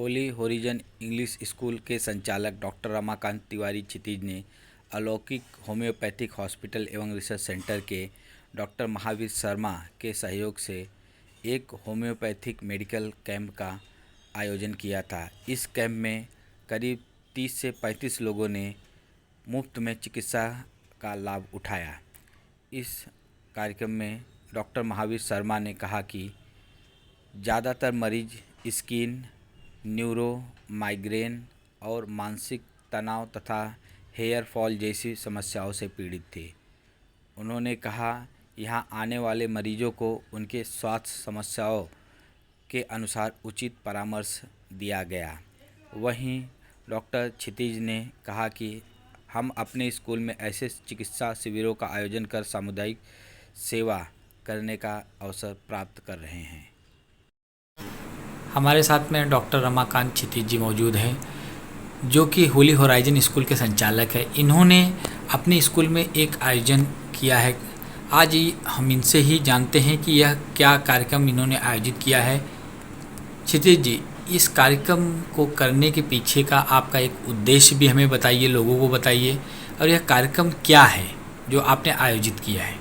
Holi horizon English school के संचालक doctor Ramakant Tiwari क्षितिज ने अलौकिक होम्योपैथिक हॉस्पिटल एवं रिसर्च सेंटर के डॉक्टर महावीर शर्मा के सहयोग से एक होम्योपैथिक मेडिकल कैंप का आयोजन किया था। इस कैंप में करीब 30 से 35 लोगों ने मुफ्त में चिकित्सा का लाभ उठाया। इस कार्यक्रम में डॉक्टर महावीर शर्मा ने कहा कि ज़्यादातर मरीज स्किन, न्यूरो, माइग्रेन और मानसिक तनाव तथा हेयर फॉल जैसी समस्याओं से पीड़ित थे। उन्होंने कहा, यहाँ आने वाले मरीजों को उनके स्वास्थ्य समस्याओं के अनुसार उचित परामर्श दिया गया। वहीं डॉक्टर क्षितिज ने कहा कि हम अपने स्कूल में ऐसे चिकित्सा शिविरों का आयोजन कर सामुदायिक सेवा करने का अवसर प्राप्त कर रहे हैं। हमारे साथ में डॉक्टर रमाकांत क्षितिज जी मौजूद हैं, जो कि होली होराइजन स्कूल के संचालक हैं। इन्होंने अपने स्कूल में एक आयोजन किया है। आज ही हम इनसे ही जानते हैं कि यह क्या कार्यक्रम इन्होंने आयोजित किया है। क्षितिज जी, इस कार्यक्रम को करने के पीछे का आपका एक उद्देश्य भी हमें बताइए, लोगों को बताइए, और यह कार्यक्रम क्या है जो आपने आयोजित किया है।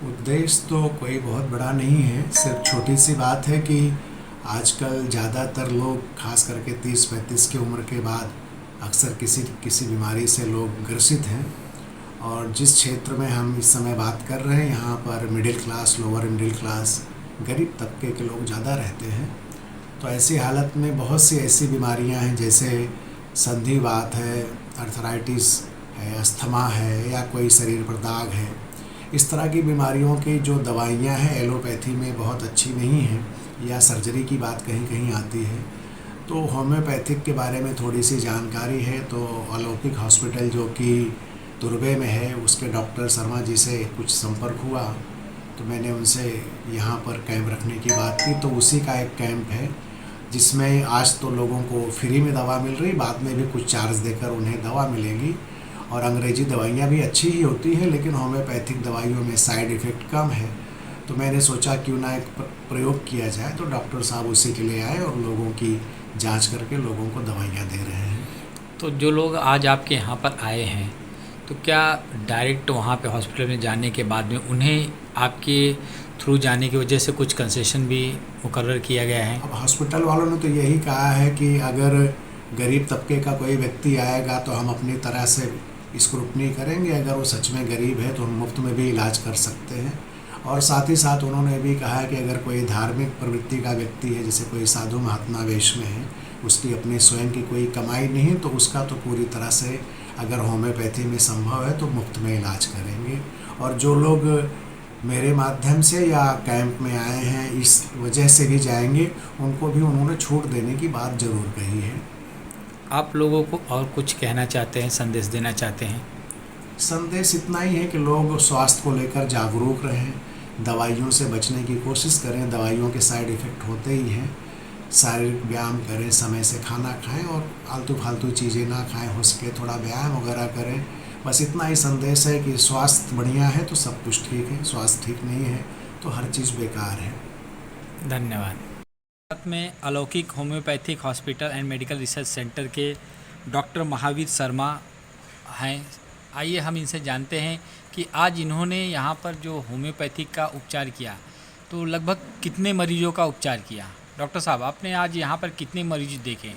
उद्देश्य तो कोई बहुत बड़ा नहीं है, सिर्फ छोटी सी बात है कि आजकल ज़्यादातर लोग खास करके 30-35 की उम्र के बाद अक्सर किसी बीमारी से लोग ग्रसित हैं। और जिस क्षेत्र में हम इस समय बात कर रहे हैं, यहाँ पर middle class, lower middle class, गरीब तबके के लोग ज़्यादा रहते हैं। तो ऐसी हालत में बहुत सी ऐसी बीमारियां हैं, जैसे संधिवात है, अर्थराइटिस है, अस्थमा है, या कोई शरीर पर दाग है। इस तरह की बीमारियों की जो दवाइयां हैं एलोपैथी में बहुत अच्छी नहीं हैं, या सर्जरी की बात कहीं कहीं आती है। तो होम्योपैथिक के बारे में थोड़ी सी जानकारी है। तो अलौकिक हॉस्पिटल जो कि तुर्बे में है, उसके डॉक्टर शर्मा जी से कुछ संपर्क हुआ, तो मैंने उनसे यहाँ पर कैंप रखने की बात की। तो उसी का एक कैंप है जिसमें आज तो लोगों को फ्री में दवा मिल रही, बाद में भी कुछ चार्ज देकर उन्हें दवा मिलेगी। और अंग्रेजी दवाइयाँ भी अच्छी ही होती हैं, लेकिन होम्योपैथिक दवाइयों में साइड इफ़ेक्ट कम है। तो मैंने सोचा क्यों ना एक प्रयोग किया जाए। तो डॉक्टर साहब उसी के लिए आए और लोगों की जांच करके लोगों को दवाइयाँ दे रहे हैं। तो जो लोग आज आपके यहाँ पर आए हैं, तो क्या डायरेक्ट वहाँ पे हॉस्पिटल में जाने के बाद में उन्हें आपके थ्रू जाने की वजह से कुछ कंसेशन भी मुकर्रर किया गया है? अब हॉस्पिटल वालों ने तो यही कहा है कि अगर गरीब तबके का कोई व्यक्ति आएगा तो हम अपनी तरह से स्क्रूटनी करेंगे। अगर वो सच में गरीब है तो हम मुफ्त में भी इलाज कर सकते हैं। और साथ ही साथ उन्होंने भी कहा है कि अगर कोई धार्मिक प्रवृत्ति का व्यक्ति है, जैसे कोई साधु महात्मा वेश में है, उसकी अपनी स्वयं की कोई कमाई नहीं है, तो उसका तो पूरी तरह से अगर होम्योपैथी में संभव है तो मुफ्त में इलाज करेंगे। और जो लोग मेरे माध्यम से या कैंप में आए हैं इस वजह से भी जाएंगे, उनको भी उन्होंने छूट देने की बात ज़रूर कही है। आप लोगों को और कुछ कहना चाहते हैं, संदेश देना चाहते हैं? संदेश इतना ही है कि लोग स्वास्थ्य को लेकर जागरूक रहें, दवाइयों से बचने की कोशिश करें। दवाइयों के साइड इफ़ेक्ट होते ही हैं। शारीरिक व्यायाम करें, समय से खाना खाएं और आलतू फालतू चीज़ें ना खाएं। हो सके थोड़ा व्यायाम वगैरह करें। बस इतना ही संदेश है कि स्वास्थ्य बढ़िया है तो सब कुछ ठीक है, स्वास्थ्य ठीक नहीं है तो हर चीज़ बेकार है। धन्यवाद। साथ में अलौकिक homeopathic hospital and medical research centre के डॉक्टर महावीर शर्मा हैं। आइए हम इनसे जानते हैं कि आज इन्होंने यहाँ पर जो होम्योपैथिक का उपचार किया, तो लगभग कितने मरीजों का उपचार किया? डॉक्टर साहब, आपने आज यहाँ पर कितने मरीज देखे?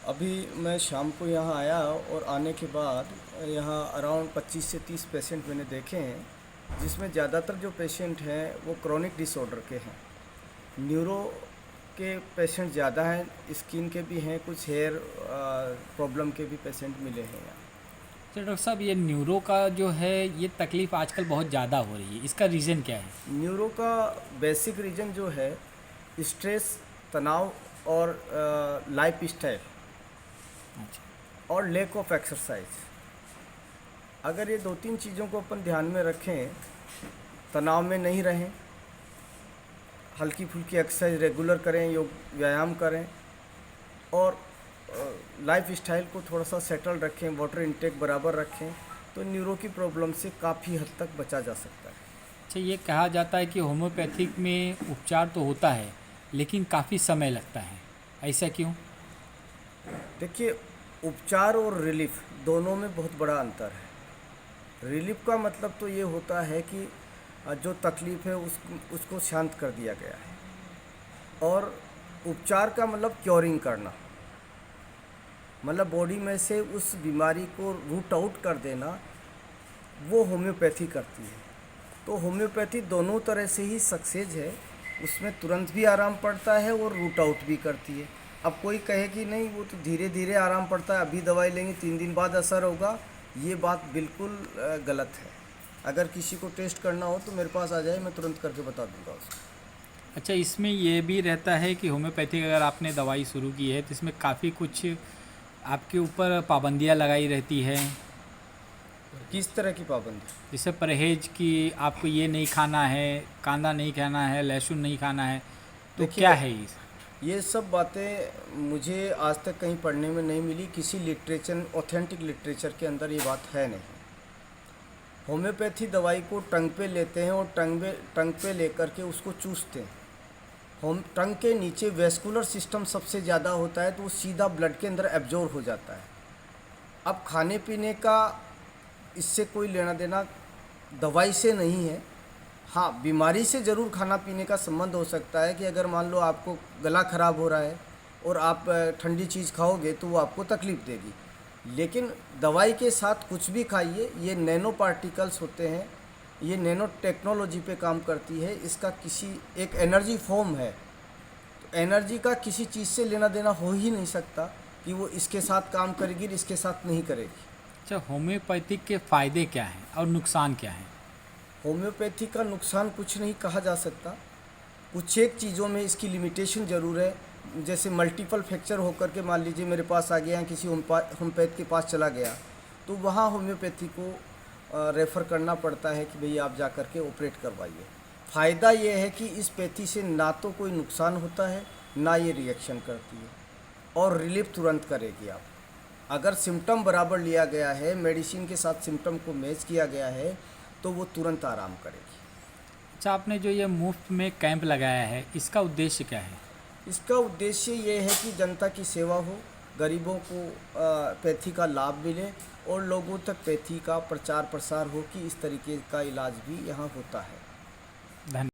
अभी मैं शाम को यहाँ आया और आने के बाद यहाँ अराउंड 25 से 30 पेशेंट मैंने देखे हैं, जिसमें ज़्यादातर जो पेशेंट हैं वो क्रोनिक डिसऑर्डर के हैं। न्यूरो के पेशेंट ज़्यादा हैं, स्किन के भी हैं, कुछ हेयर प्रॉब्लम के भी पेशेंट मिले हैं यहाँ। तो डॉक्टर साहब, ये न्यूरो का जो है ये तकलीफ़ आजकल बहुत ज़्यादा हो रही है, इसका रीज़न क्या है? न्यूरो का बेसिक रीज़न जो है स्ट्रेस, तनाव और लाइफ स्टाइल और लैक ऑफ एक्सरसाइज। अगर ये 2-3 चीज़ों को अपन ध्यान में रखें, तनाव में नहीं रहें, हल्की फुल्की एक्सरसाइज रेगुलर करें, योग व्यायाम करें और लाइफ स्टाइल को थोड़ा सा सेटल रखें, वाटर इनटेक बराबर रखें, तो न्यूरो की प्रॉब्लम से काफ़ी हद तक बचा जा सकता है। अच्छा, ये कहा जाता है कि होम्योपैथिक में उपचार तो होता है लेकिन काफ़ी समय लगता है, ऐसा क्यों? देखिए, उपचार और रिलीफ दोनों में बहुत बड़ा अंतर है। रिलीफ का मतलब तो ये होता है कि जो तकलीफ़ है उसको शांत कर दिया गया है, और उपचार का मतलब क्योरिंग करना, मतलब बॉडी में से उस बीमारी को रूट आउट कर देना, वो होम्योपैथी करती है। तो होम्योपैथी दोनों तरह से ही सक्सेस है, उसमें तुरंत भी आराम पड़ता है और रूट आउट भी करती है। अब कोई कहे कि नहीं वो तो धीरे धीरे आराम पड़ता है, अभी दवाई लेंगे 3 दिन बाद असर होगा, ये बात बिल्कुल गलत है। अगर किसी को टेस्ट करना हो तो मेरे पास आ जाए, मैं तुरंत करके बता दूंगा उसको। अच्छा, इसमें ये भी रहता है कि होम्योपैथिक अगर आपने दवाई शुरू की है तो इसमें काफ़ी कुछ आपके ऊपर पाबंदियाँ लगाई रहती है, किस तरह की पाबंदी? जैसे परहेज की, आपको ये नहीं खाना है, कांदा नहीं खाना है, लहसुन नहीं खाना है, तो देखिए, क्या है ये? ये सब बातें मुझे आज तक कहीं पढ़ने में नहीं मिली, किसी लिटरेचर, ऑथेंटिक लिटरेचर के अंदर ये बात है नहीं। होम्योपैथी दवाई को टंग पे लेते हैं और टंग पे लेकर के उसको चूसते हैं। टंग के नीचे वेस्कुलर सिस्टम सबसे ज़्यादा होता है, तो वो सीधा ब्लड के अंदर एब्जॉर्ब हो जाता है। अब खाने पीने का इससे कोई लेना देना दवाई से नहीं है। हाँ, बीमारी से ज़रूर खाना पीने का संबंध हो सकता है कि अगर मान लो आपको गला ख़राब हो रहा है और आप ठंडी चीज़ खाओगे तो वो आपको तकलीफ़ देगी, लेकिन दवाई के साथ कुछ भी खाइए, ये नैनो पार्टिकल्स होते हैं, ये नैनो टेक्नोलॉजी पे काम करती है, इसका किसी एक एनर्जी फॉर्म है, तो एनर्जी का किसी चीज़ से लेना देना हो ही नहीं सकता कि वो इसके साथ काम करेगी, इसके साथ नहीं करेगी। अच्छा, होम्योपैथिक के फ़ायदे क्या हैं और नुकसान क्या हैं? होम्योपैथी का नुकसान कुछ नहीं कहा जा सकता। कुछ एक चीज़ों में इसकी लिमिटेशन ज़रूर है, जैसे मल्टीपल फ्रैक्चर होकर के मान लीजिए मेरे पास आ गया, किसी होम्योपैथ के पास चला गया, तो वहाँ होम्योपैथी को रेफ़र करना पड़ता है कि भई आप जा कर के ऑपरेट करवाइए। फ़ायदा ये है कि इस पैथी से ना तो कोई नुकसान होता है, ना ये रिएक्शन करती है, और रिलीफ तुरंत करेगी आप। अगर सिम्टम बराबर लिया गया है, मेडिसिन के साथ सिम्टम को मैच किया गया है, तो वो तुरंत आराम करेगी। अच्छा, आपने जो ये मुफ्त में कैंप लगाया है, इसका उद्देश्य क्या है? इसका उद्देश्य ये है कि जनता की सेवा हो, गरीबों को पैथी का लाभ मिले और लोगों तक पैथी का प्रचार प्रसार हो कि इस तरीके का इलाज भी यहाँ होता है। धन्यवाद।